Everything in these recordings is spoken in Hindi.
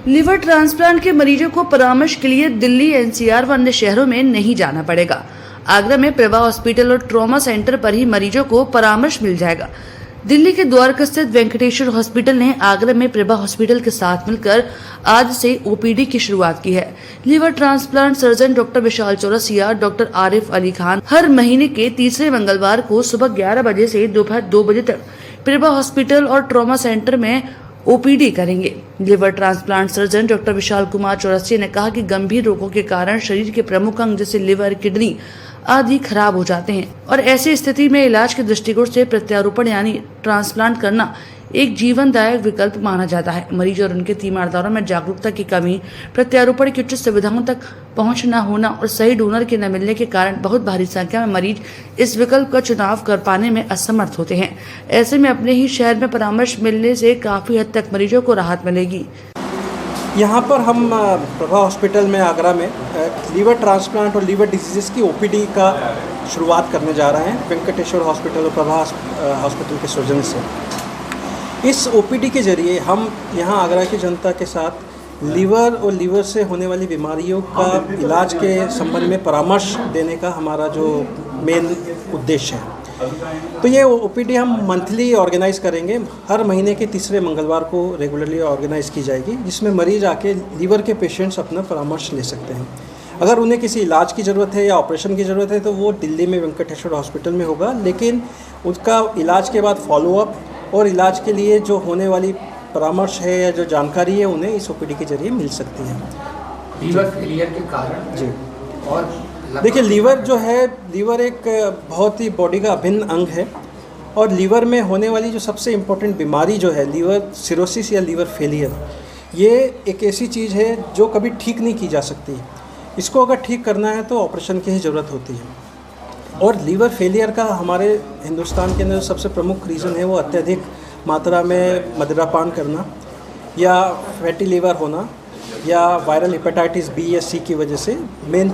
लिवर ट्रांसप्लांट के मरीजों को परामर्श के लिए दिल्ली, एनसीआर व अन्य शहरों में नहीं जाना पड़ेगा। आगरा में प्रभा हॉस्पिटल और ट्रॉमा सेंटर पर ही मरीजों को परामर्श मिल जाएगा। दिल्ली के द्वारका स्थित वेंकटेश्वर हॉस्पिटल ने आगरा में प्रभा हॉस्पिटल के साथ मिलकर आज से ओपीडी की शुरुआत की है। लिवर ट्रांसप्लांट सर्जन डॉक्टर विशाल चौरसिया, डॉक्टर आरिफ अली खान हर महीने के तीसरे मंगलवार को सुबह 11 बजे से दोपहर 2 बजे तक प्रभा हॉस्पिटल और ट्रॉमा सेंटर में ओपीडी करेंगे। Liver transplant surgeon doctor Vishal Kumar Chaurasia ने कहा कि गंभीर रोगों के कारण शरीर के प्रमुख अंग जैसे लिवर, किडनी आदि खराब हो जाते हैं और ऐसी स्थिति में इलाज के दृष्टिकोण से प्रत्यारोपण यानी ट्रांसप्लांट करना एक जीवनदायक विकल्प माना जाता है। मरीज और उनके तीमारदारों में जागरूकता की कमी, प्रत्यारोपण की उच्च सुविधाओं तक पहुंच न होना और सही डोनर के न मिलने के कारण बहुत भारी संख्या में मरीज इस विकल्प का चुनाव कर पाने में असमर्थ होते हैं। ऐसे में अपने ही शहर में परामर्श मिलने से काफी हद तक मरीजों को राहत मिलेगी। यहाँ पर हम प्रभा हॉस्पिटल में आगरा में लीवर ट्रांसप्लांट और लीवर डिजीज़ की ओपीडी का शुरुआत करने जा रहे हैं वेंकटेश्वर हॉस्पिटल और प्रभा हॉस्पिटल के सौजन्य से। इस ओपीडी के जरिए हम यहाँ आगरा की जनता के साथ लीवर और लीवर से होने वाली बीमारियों का इलाज के संबंध में परामर्श देने का हमारा जो मेन उद्देश्य है। तो ये ओपीडी हम मंथली ऑर्गेनाइज़ करेंगे। हर महीने के तीसरे मंगलवार को रेगुलरली ऑर्गेनाइज़ की जाएगी, जिसमें मरीज आके लीवर के पेशेंट्स अपना परामर्श ले सकते हैं। अगर उन्हें किसी इलाज की ज़रूरत है या ऑपरेशन की ज़रूरत है तो वो दिल्ली में वेंकटेश्वर हॉस्पिटल में होगा, लेकिन उसका इलाज के बाद फॉलोअप और इलाज के लिए जो होने वाली परामर्श है या जो जानकारी है उन्हें इस ओपीडी के जरिए मिल सकती है। लीवर फेलियर के कारण जी, और देखिए लीवर जो है, लीवर एक बहुत ही बॉडी का अभिन्न अंग है और लीवर में होने वाली जो सबसे इम्पोर्टेंट बीमारी जो है लीवर सिरोसिस या लीवर फेलियर, ये एक ऐसी चीज़ है जो कभी ठीक नहीं की जा सकती। इसको अगर ठीक करना है तो ऑपरेशन की ही ज़रूरत होती है। और लीवर फेलियर का हमारे हिंदुस्तान के अंदर सबसे प्रमुख रीज़न है वो अत्यधिक मात्रा में मदिरापान करना या फैटी लीवर होना या वायरल हेपेटाइटिस बी या सी की वजह से मेन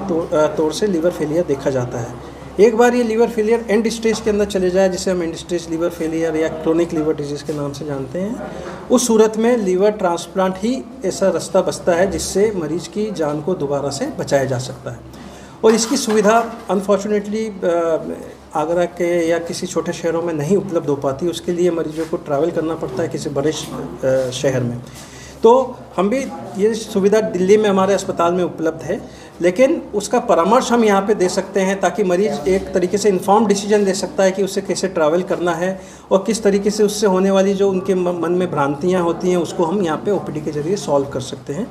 तौर से लीवर फेलियर देखा जाता है। एक बार ये लीवर फेलियर एंड स्टेज के अंदर चले जाए, जिसे हम एंड स्टेज लीवर फेलियर या क्रोनिक लीवर डिजीज़ के नाम से जानते हैं, उस सूरत में लीवर ट्रांसप्लांट ही ऐसा रास्ता बचता है जिससे मरीज की जान को दोबारा से बचाया जा सकता है। और इसकी सुविधा अनफॉर्चुनेटली आगरा के या किसी छोटे शहरों में नहीं उपलब्ध हो पाती। उसके लिए मरीजों को ट्रैवल करना पड़ता है किसी बड़े शहर में। तो हम भी ये सुविधा दिल्ली में हमारे अस्पताल में उपलब्ध है, लेकिन उसका परामर्श हम यहाँ पे दे सकते हैं ताकि मरीज एक तरीके से इन्फॉर्म डिसीजन ले सकता है कि उसे कैसे ट्रैवल करना है और किस तरीके से उससे होने वाली जो उनके मन में भ्रांतियाँ होती हैं उसको हम यहाँ पे ओपीडी के जरिए सॉल्व कर सकते हैं।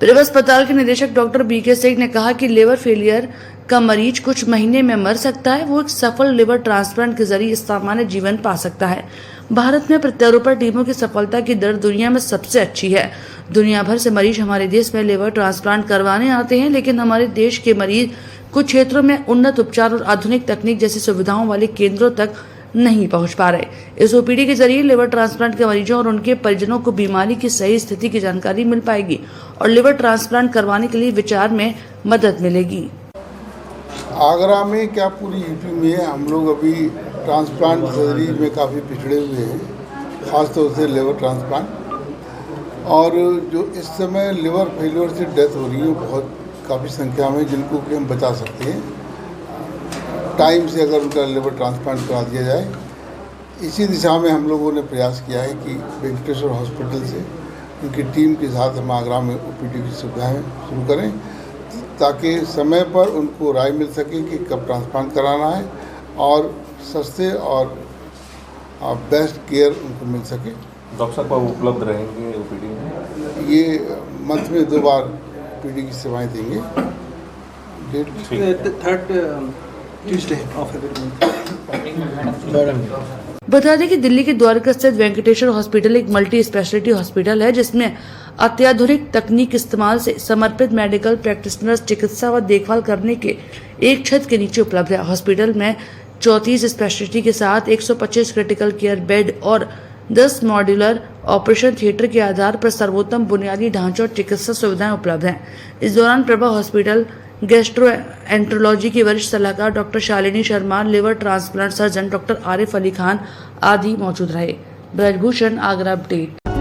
प्रभा अस्पताल के निदेशक डॉक्टर बीके सिंह ने कहा कि लिवर फेलियर का मरीज कुछ महीने में मर सकता है, वो एक सफल लिवर ट्रांसप्लांट के जरिए सामान्य जीवन पा सकता है। भारत में प्रत्यारोपण टीमों की सफलता की दर दुनिया में सबसे अच्छी है। दुनिया भर से मरीज हमारे देश में लिवर ट्रांसप्लांट करवाने आते हैं, लेकिन हमारे देश के मरीज कुछ क्षेत्रों में उन्नत उपचार और आधुनिक तकनीक जैसी सुविधाओं वाले केंद्रों तक नहीं पहुंच पा रहे। इस ओपीडी के जरिए लिवर ट्रांसप्लांट के मरीजों और उनके परिजनों को बीमारी की सही स्थिति की जानकारी मिल पाएगी और लिवर ट्रांसप्लांट करवाने के लिए विचार में मदद मिलेगी। आगरा में क्या पूरी यूपी में हम लोग अभी ट्रांसप्लांट सर्जरी में काफ़ी पिछड़े हुए हैं, ख़ासतौर से लिवर ट्रांसप्लांट। और जो इस समय लिवर फेलियर से डेथ हो रही है बहुत काफ़ी संख्या में, जिनको कि हम बचा सकते हैं टाइम से अगर उनका लिवर ट्रांसप्लांट करा दिया जाए। इसी दिशा में हम लोगों ने प्रयास किया है कि वेंकटेश्वर हॉस्पिटल से उनकी टीम के साथ हम आगरा में ओपीडी की सुविधाएँ शुरू करें ताकि समय पर उनको राय मिल सके कि कब ट्रांसप्लांट कराना है और सस्ते और बेस्ट केयर उनको मिल सके। डॉक्टर साहब उपलब्ध रहेंगे ओपीडी में? ये मंथ में 2 बार ओपीडी की सेवाएं देंगे। थर्ड ट्यूसडे ऑफ बता दें कि दिल्ली के द्वारका स्थित वेंकटेश्वर हॉस्पिटल एक मल्टी स्पेशलिटी हॉस्पिटल है, जिसमें अत्याधुनिक तकनीक इस्तेमाल से समर्पित मेडिकल प्रैक्टिशनर्स चिकित्सा व देखभाल करने के एक छत के नीचे उपलब्ध है। हॉस्पिटल में 34 स्पेशलिटी के साथ 125 क्रिटिकल केयर बेड और 10 मॉड्यूलर ऑपरेशन थिएटर के आधार पर सर्वोत्तम बुनियादी ढांचे और चिकित्सा सुविधाएं उपलब्ध हैं। इस दौरान प्रभा हॉस्पिटल गैस्ट्रोएंट्रोलॉजी की वरिष्ठ सलाहकार doctor Shalini Sharma, liver transplant surgeon doctor Arif Ali Khan आदि मौजूद रहे। ब्रजभूषण, आगरा अपडेट।